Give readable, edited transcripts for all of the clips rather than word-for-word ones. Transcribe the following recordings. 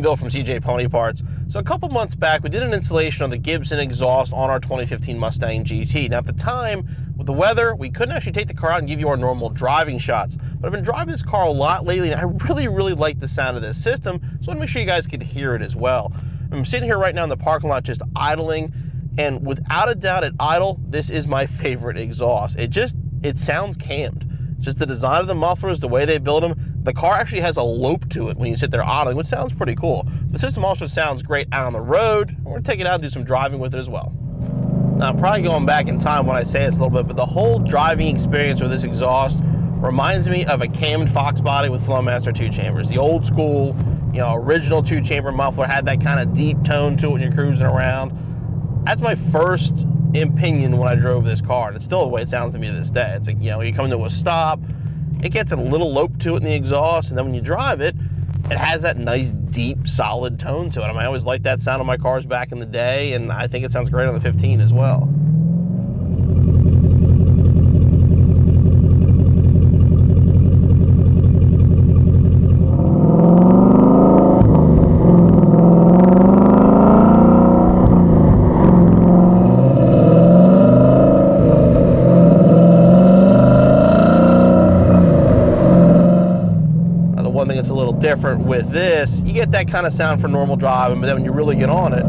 Bill from CJ Pony Parts. So a couple months back, we did an installation on the Gibson exhaust on our 2015 Mustang GT. Now at the time, with the weather, we couldn't actually take the car out and give you our normal driving shots. But I've been driving this car a lot lately, and I really like the sound of this system, so I want to make sure you guys could hear it as well. I'm sitting here right now in the parking lot just idling, and without a doubt at idle, this is my favorite exhaust. It sounds cammed. Just the design of the mufflers, the way they build them. The car actually has a lope to it when you sit there idling, which sounds pretty cool. The system also sounds great out on the road. We're gonna take it out and do some driving with it as well. Now, I'm probably going back in time when I say this a little bit, but the whole driving experience with this exhaust reminds me of a cammed Fox body with Flowmaster 2 chambers. The old school, original 2-chamber muffler had that kind of deep tone to it when you're cruising around. That's my first opinion when I drove this car, and it's still the way it sounds to me to this day. It's like, you come into a stop, it gets a little lope to it in the exhaust, and then when you drive it, it has that nice, deep, solid tone to it. I always liked that sound on my cars back in the day, and I think it sounds great on the 15 as well. One thing that's a little different with this, you get that kind of sound for normal driving, but then when you really get on it,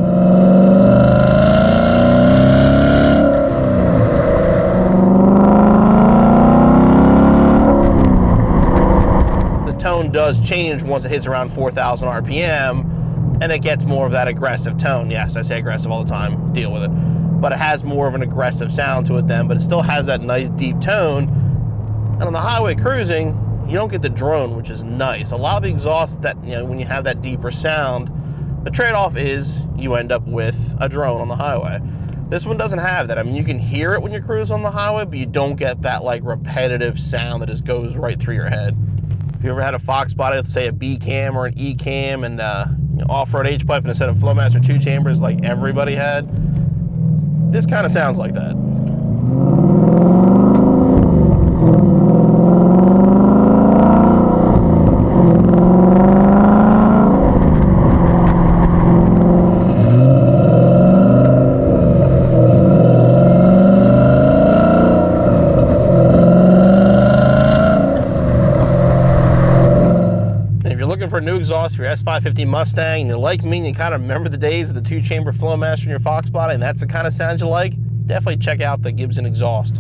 the tone does change once it hits around 4,000 RPM, and it gets more of that aggressive tone. Yes, I say aggressive all the time, deal with it. But it has more of an aggressive sound to it then, but it still has that nice deep tone. And on the highway cruising, you don't get the drone, which is nice. A lot of the exhausts that, when you have that deeper sound, the trade-off is you end up with a drone on the highway. This one doesn't have that. You can hear it when you cruise on the highway, but you don't get that repetitive sound that just goes right through your head. If you ever had a Fox body, let's say a B cam or an E cam, and off-road H-pipe, and instead of Flowmaster 2 chambers like everybody had, this kind of sounds like that. For a new exhaust for your S550 Mustang, and you're like me and you kind of remember the days of the 2-chamber Flowmaster in your Fox body, and that's the kind of sound you like, definitely check out the Gibson exhaust.